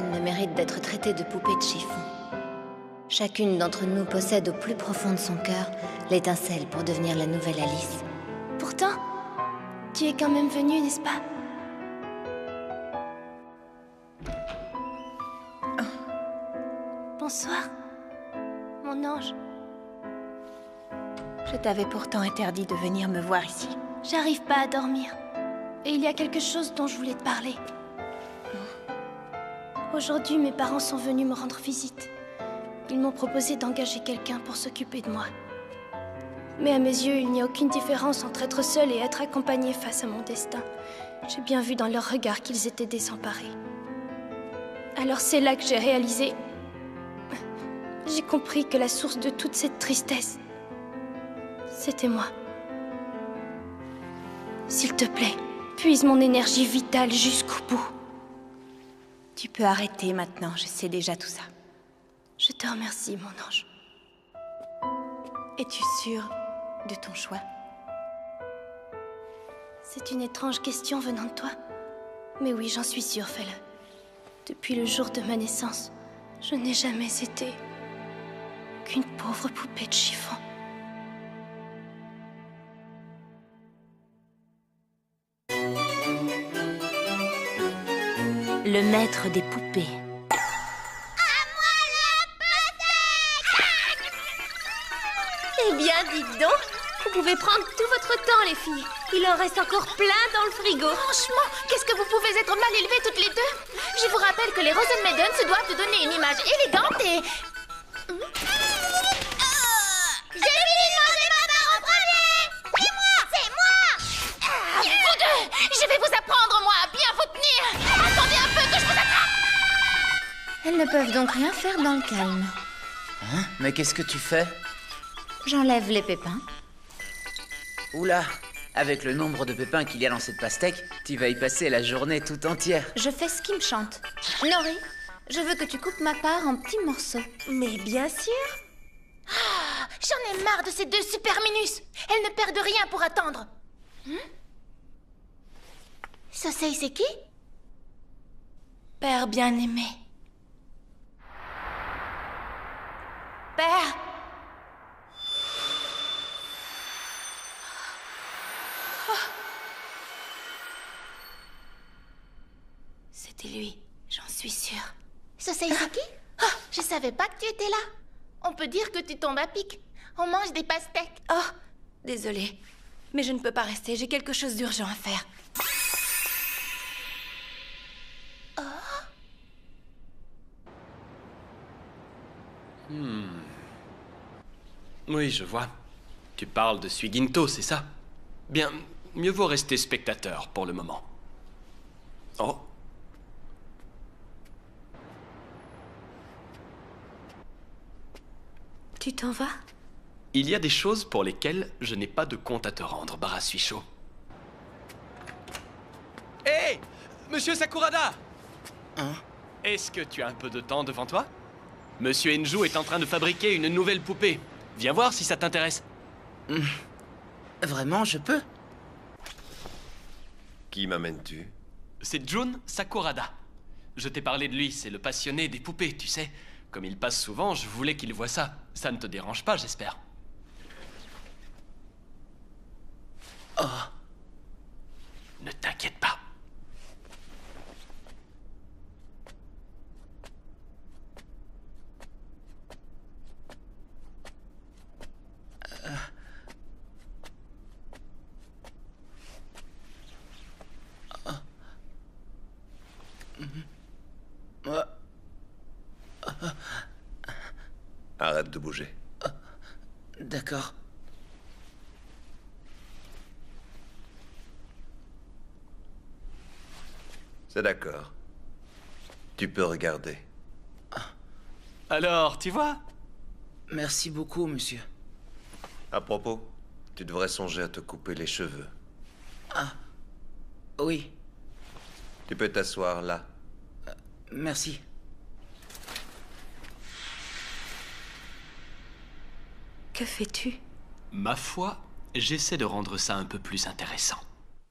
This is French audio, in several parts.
personne ne mérite d'être traitée de poupée de chiffon. Chacune d'entre nous possède au plus profond de son cœur l'étincelle pour devenir la nouvelle Alice. Pourtant, tu es quand même venue, n'est-ce pas? Bonsoir, mon ange. Je t'avais pourtant interdit de venir me voir ici. J'arrive pas à dormir. Et il y a quelque chose dont je voulais te parler. Aujourd'hui, mes parents sont venus me rendre visite. Ils m'ont proposé d'engager quelqu'un pour s'occuper de moi. Mais à mes yeux, il n'y a aucune différence entre être seule et être accompagnée face à mon destin. J'ai bien vu dans leurs regards qu'ils étaient désemparés. Alors c'est là que j'ai réalisé... J'ai compris que la source de toute cette tristesse, c'était moi. S'il te plaît, puise mon énergie vitale jusqu'au bout. Tu peux arrêter maintenant, je sais déjà tout ça. Je te remercie, mon ange. Es-tu sûre de ton choix? C'est une étrange question venant de toi. Mais oui, j'en suis sûre, fais-le. Depuis le jour de ma naissance, je n'ai jamais été qu'une pauvre poupée de chiffon. Le maître des poupées. Eh bien, dites donc, vous pouvez prendre tout votre temps, les filles. Il en reste encore plein dans le frigo. Franchement, qu'est-ce que vous pouvez être mal élevées toutes les deux? Je vous rappelle que les Rosenmaiden se doivent de donner une image élégante et... J'ai fini de manger ma barre en premier. C'est moi. C'est moi. Vous deux, je vais vous apprendre, moi, à bien vous tenir. Attendez un peu que je vous attrape. Elles ne peuvent donc rien faire dans le calme. Hein? Mais qu'est-ce que tu fais? J'enlève les pépins. Oula, avec le nombre de pépins qu'il y a dans cette pastèque, tu vas y passer la journée tout entière. Je fais ce qui me chante. Nori, je veux que tu coupes ma part en petits morceaux. Mais bien sûr. Ah, j'en ai marre de ces deux superminus. Elles ne perdent rien pour attendre. Sosei, c'est qui? Père bien-aimé. Père! C'était lui, j'en suis sûre. Sosei, c'est qui? Je savais pas que tu étais là. On peut dire que tu tombes à pic. On mange des pastèques. Oh, désolée. Mais je ne peux pas rester, j'ai quelque chose d'urgent à faire. Oui, je vois. Tu parles de Suiginto, c'est ça? Bien, mieux vaut rester spectateur pour le moment. Oh. Tu t'en vas? Il y a des choses pour lesquelles je n'ai pas de compte à te rendre, Barasuisho. Hé! Monsieur Sakurada! Hein? Est-ce que tu as un peu de temps devant toi? Monsieur Enju est en train de fabriquer une nouvelle poupée. Viens voir si ça t'intéresse. Vraiment, je peux? Qui m'amènes-tu? C'est Jun Sakurada. Je t'ai parlé de lui, c'est le passionné des poupées, tu sais. Comme il passe souvent, je voulais qu'il voie ça. Ça ne te dérange pas, j'espère. Oh. Ne t'inquiète pas. Arrête de bouger. D'accord. C'est d'accord. Tu peux regarder. Alors, tu vois? Merci beaucoup, monsieur. À propos, tu devrais songer à te couper les cheveux. Ah. Oui, Tu peux t'asseoir là. merci. Que fais-tu? Ma foi, j'essaie de rendre ça un peu plus intéressant. « 「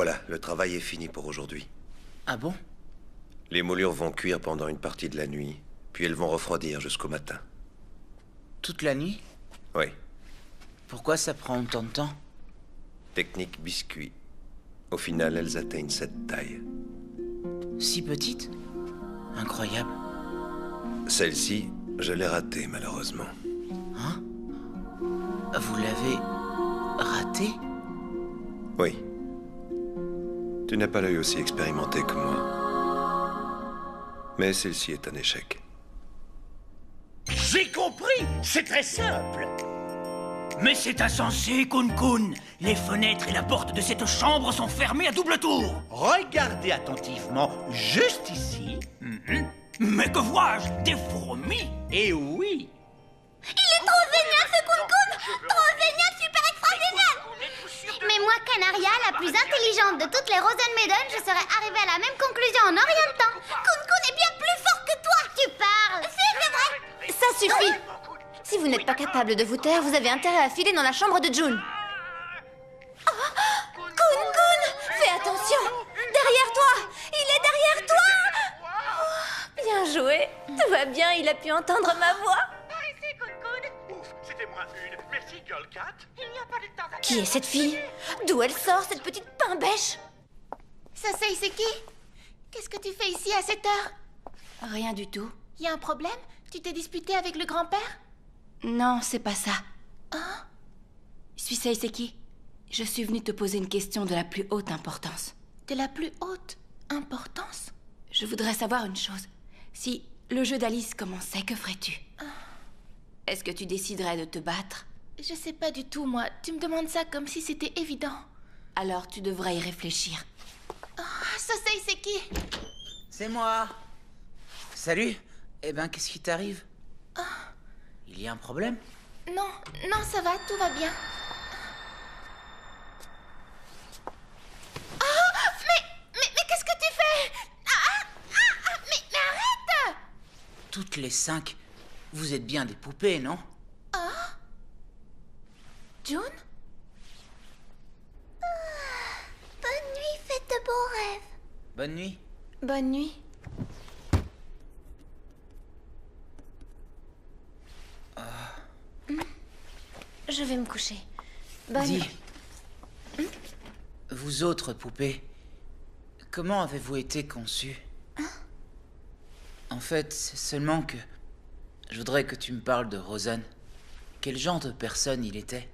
Voilà, le travail est fini pour aujourd'hui. Ah bon? Les moulures vont cuire pendant une partie de la nuit, puis elles vont refroidir jusqu'au matin. Toute la nuit? Oui. Pourquoi ça prend autant de temps? Technique biscuit. Au final, elles atteignent cette taille. Si petite? Incroyable. Celle-ci, je l'ai ratée, malheureusement. Hein? Vous l'avez... ratée? Oui. Tu n'as pas l'œil aussi expérimenté que moi. Mais celle-ci est un échec. J'ai compris, c'est très simple. Mais c'est insensé, Kun-Kun. Les fenêtres et la porte de cette chambre sont fermées à double tour. Regardez attentivement, juste ici. Mais que vois-je? Des fourmis? Eh oui. Il est trop génial ce Kun-Kun! Trop génial, super extra génial! Mais moi, Canaria, la plus intelligente de toutes les Rosenmaiden, je serais arrivée à la même conclusion en un rien de temps. Kun-Kun est bien plus fort que toi! Tu parles! C'est vrai! Ça suffit! Si vous n'êtes pas capable de vous taire, vous avez intérêt à filer dans la chambre de June. Kun-Kun! Fais attention! Derrière toi! Il est derrière toi! Bien joué! Tout va bien, il a pu entendre ma voix. C'était moi une. Merci, Girl Cat. Il n'y a pas de temps à... Qui est cette fille? D'où elle sort, cette petite pain-bêche? Sasei, c'est qui? Qu'est-ce que tu fais ici à cette heure? Rien du tout. Y a un problème? Tu t'es disputé avec le grand-père? Non, c'est pas ça. Suis Seiseki. Je suis venue te poser une question de la plus haute importance. De la plus haute importance? Je voudrais savoir une chose. Si le jeu d'Alice commençait, que ferais-tu? Est-ce que tu déciderais de te battre? Je sais pas du tout, moi. Tu me demandes ça comme si c'était évident. Alors tu devrais y réfléchir. Sasei, c'est qui? C'est moi. Salut. Eh ben, qu'est-ce qui t'arrive? Il y a un problème? Non, non, ça va, tout va bien. Mais qu'est-ce que tu fais? Mais arrête! Toutes les 5. Vous êtes bien des poupées, non? June? Bonne nuit, faites de beaux rêves. Bonne nuit. Bonne nuit. Je vais me coucher. Bonne Dis. nuit. Vous autres poupées, comment avez-vous été conçues? En fait, c'est seulement que... Je voudrais que tu me parles de Rosen. Quel genre de personne il était?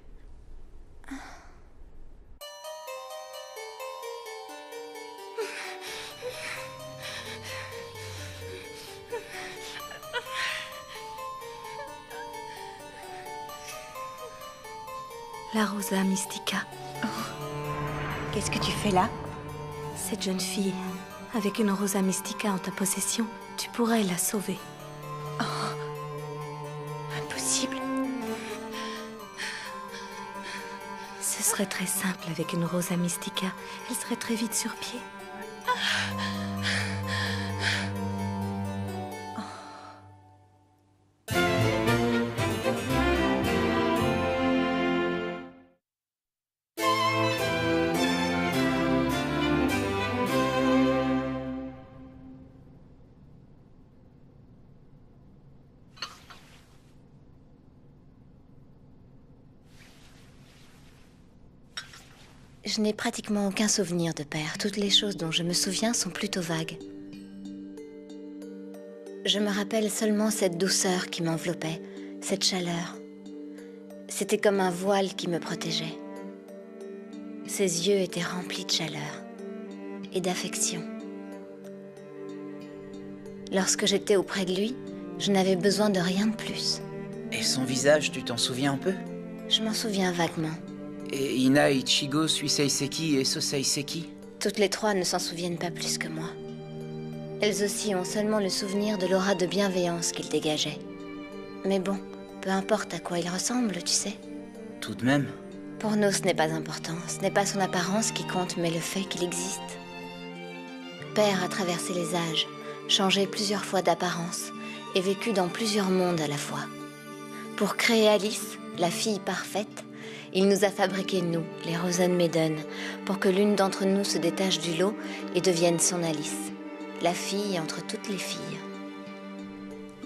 La Rosa Mystica. Qu'est-ce que tu fais là? Cette jeune fille, avec une Rosa Mystica en ta possession, tu pourrais la sauver. Impossible. Ce serait très simple avec une Rosa Mystica. Elle serait très vite sur pied. Je n'ai pratiquement aucun souvenir de père. Toutes les choses dont je me souviens sont plutôt vagues. Je me rappelle seulement cette douceur qui m'enveloppait, cette chaleur. C'était comme un voile qui me protégeait. Ses yeux étaient remplis de chaleur et d'affection. Lorsque j'étais auprès de lui, je n'avais besoin de rien de plus. Et son visage, tu t'en souviens un peu? Je m'en souviens vaguement. Et Ina, Ichigo, Suiseiseki et Soseiseki? Toutes les trois ne s'en souviennent pas plus que moi. Elles aussi ont seulement le souvenir de l'aura de bienveillance qu'il dégageait. Mais bon, peu importe à quoi il ressemble, tu sais. Tout de même. Pour nous, ce n'est pas important. Ce n'est pas son apparence qui compte, mais le fait qu'il existe. Père a traversé les âges, changé plusieurs fois d'apparence et vécu dans plusieurs mondes à la fois. Pour créer Alice, la fille parfaite, Il nous a fabriqués, nous, les Rosenmaiden, pour que l'une d'entre nous se détache du lot et devienne son Alice, la fille entre toutes les filles.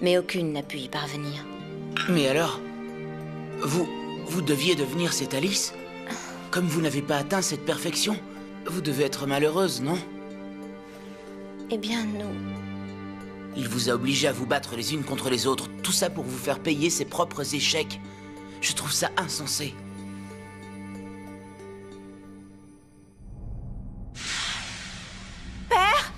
Mais aucune n'a pu y parvenir. Mais alors, vous deviez devenir cette Alice? Comme vous n'avez pas atteint cette perfection, vous devez être malheureuse, non? Eh bien, nous... Il vous a obligé à vous battre les unes contre les autres, tout ça pour vous faire payer ses propres échecs. Je trouve ça insensé. Père?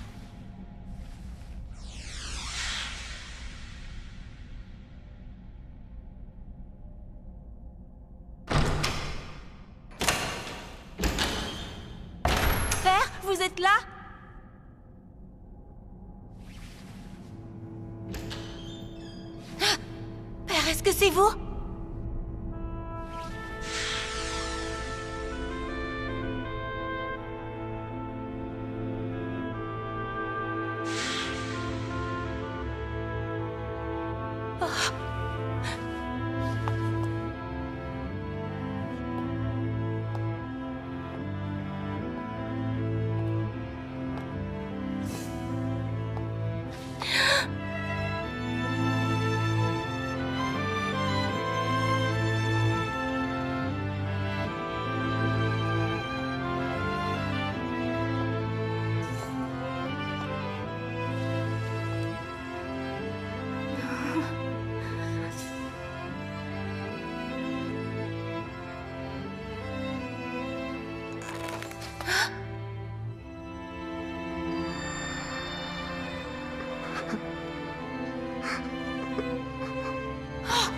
Père, vous êtes là? Père, est-ce que c'est vous?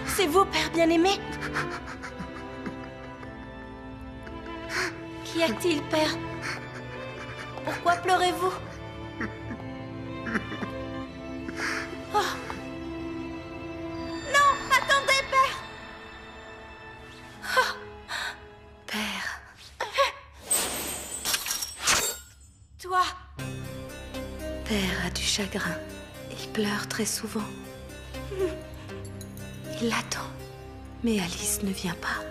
C'est vous, Père bien-aimé? Qu'y a-t-il, Père? Pourquoi pleurez-vous? Oh. Non, attendez, Père! Oh. Père... Toi? Père a du chagrin. Il pleure très souvent. Il l'attend, mais Alice ne vient pas.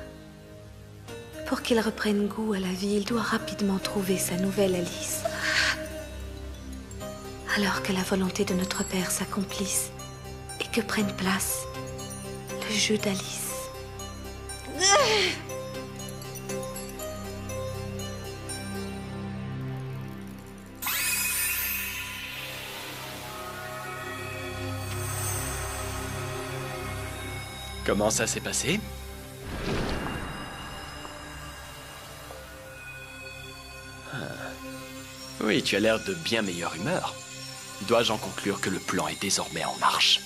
Pour qu'il reprenne goût à la vie, il doit rapidement trouver sa nouvelle Alice. Alors que la volonté de notre Père s'accomplisse et que prenne place le jeu d'Alice. Comment ça s'est passé? Oui, tu as l'air de bien meilleure humeur. Dois-je en conclure que le plan est désormais en marche?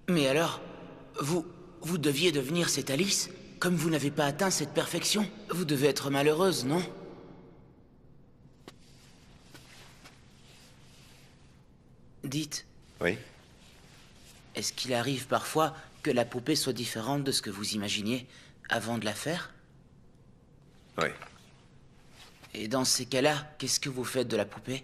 Mais alors, vous deviez devenir cette Alice? Comme vous n'avez pas atteint cette perfection, vous devez être malheureuse, non? Dites. Oui? Est-ce qu'il arrive parfois que la poupée soit différente de ce que vous imaginiez avant de la faire? Oui. Et dans ces cas-là, qu'est-ce que vous faites de la poupée?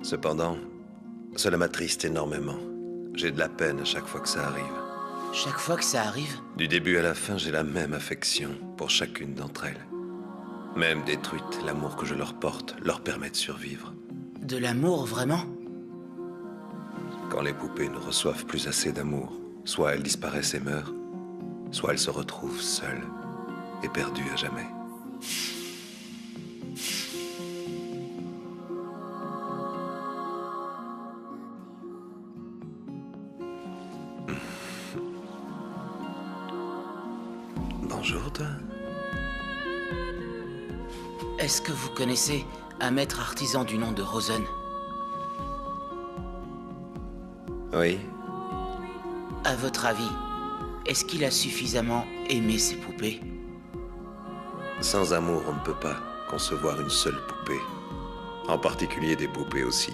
Cependant, cela m'attriste énormément. J'ai de la peine à chaque fois que ça arrive. Chaque fois que ça arrive? Du début à la fin, j'ai la même affection pour chacune d'entre elles. Même détruites, l'amour que je leur porte leur permet de survivre. De l'amour, vraiment? Quand les poupées ne reçoivent plus assez d'amour, soit elles disparaissent et meurent, soit elles se retrouvent seules et perdues à jamais. Bonjour, toi. Est-ce que vous connaissez un maître artisan du nom de Rosen? Oui. À votre avis, est-ce qu'il a suffisamment aimé ses poupées? Sans amour, on ne peut pas concevoir une seule poupée. En particulier des poupées aussi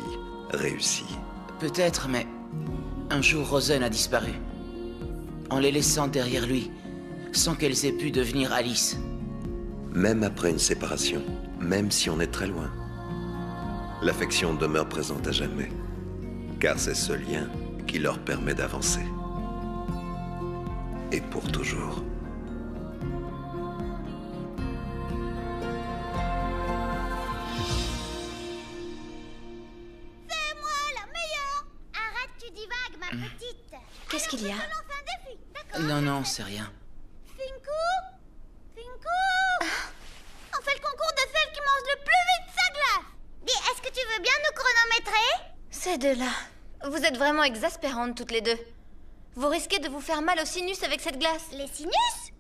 réussies. Peut-être, mais un jour Rosen a disparu. En les laissant derrière lui, sans qu'elles aient pu devenir Alice. Même après une séparation, même si on est très loin, l'affection demeure présente à jamais, car c'est ce lien qui leur permet d'avancer. Et pour toujours. C'est moi la meilleure! Arrête, tu divagues, ma petite. Qu'est-ce qu'il y a? Je lance un défi, d'accord? Non, non, c'est rien. Finku? Finku? On fait le concours de celle qui mange le plus vite sa glace. Dis, est-ce que tu veux bien nous chronométrer? Ces deux-là, vous êtes vraiment exaspérantes toutes les deux. Vous risquez de vous faire mal au sinus avec cette glace. Les sinus?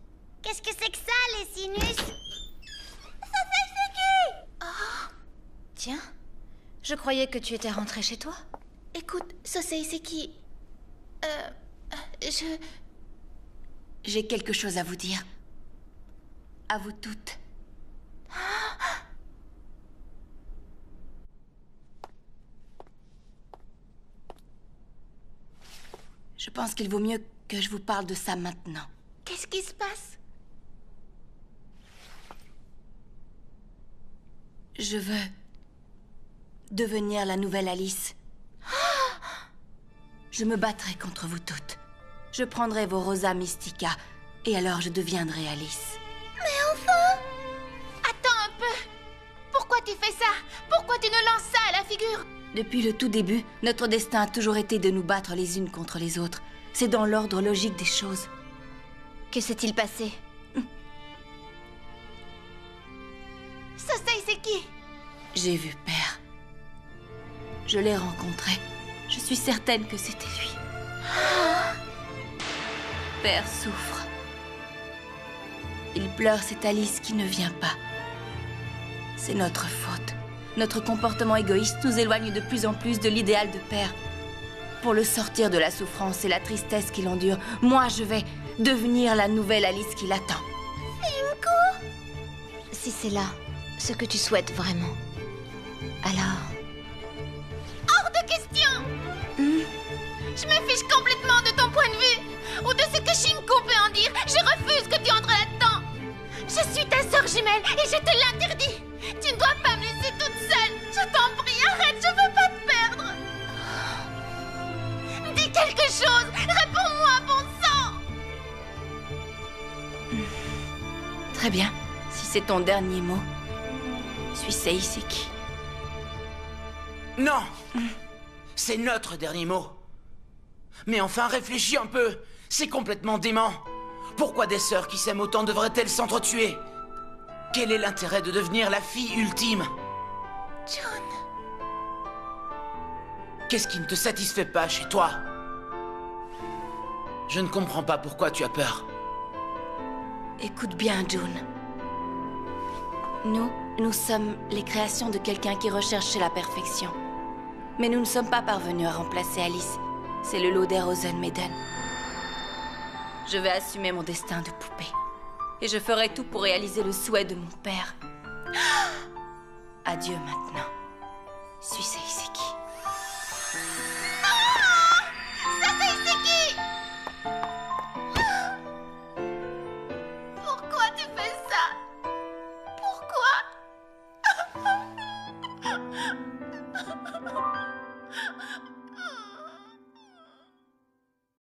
Qu'est-ce que c'est que ça, les sinus? Ça c'est qui? Tiens, je croyais que tu étais rentrée chez toi. Écoute, Sosei Seki... J'ai quelque chose à vous dire. À vous toutes. Je pense qu'il vaut mieux que je vous parle de ça maintenant. Qu'est-ce qui se passe? Je veux devenir la nouvelle Alice. Je me battrai contre vous toutes. Je prendrai vos Rosa Mystica et alors je deviendrai Alice. Mais enfin! Attends un peu! Pourquoi tu fais ça? Pourquoi tu nous lances ça à la figure? Depuis le tout début, notre destin a toujours été de nous battre les unes contre les autres. C'est dans l'ordre logique des choses. Que s'est-il passé? Sosei Seki! J'ai vu Père. Je l'ai rencontré. Je suis certaine que c'était lui. Père souffre. Il pleure cette Alice qui ne vient pas. C'est notre faute. Notre comportement égoïste nous éloigne de plus en plus de l'idéal de Père. Pour le sortir de la souffrance et la tristesse qu'il endure, moi je vais devenir la nouvelle Alice qui l'attend. Finku? Si c'est là ce que tu souhaites vraiment, alors... Hors de question! Je me fiche complètement de ton point de vue, ou de ce que Shinku peut en dire. Je refuse que tu entres là-dedans. Je suis ta sœur jumelle et je te l'interdis. Tu ne dois pas me laisser toute seule. Je t'en prie, arrête, je veux pas te perdre. Dis quelque chose, réponds-moi, bon sang. Très bien. Si c'est ton dernier mot, Suisei Seki. Non! C'est notre dernier mot. Mais enfin, réfléchis un peu. C'est complètement dément. Pourquoi des sœurs qui s'aiment autant devraient-elles s'entretuer? Quel est l'intérêt de devenir la fille ultime? Jun. Qu'est-ce qui ne te satisfait pas chez toi? Je ne comprends pas pourquoi tu as peur. Écoute bien, June. Nous sommes les créations de quelqu'un qui recherchait la perfection. Mais nous ne sommes pas parvenus à remplacer Alice. C'est le lot des Rosen Maiden. Je vais assumer mon destin de poupée. Et je ferai tout pour réaliser le souhait de mon père. Adieu maintenant, Suisei Seki.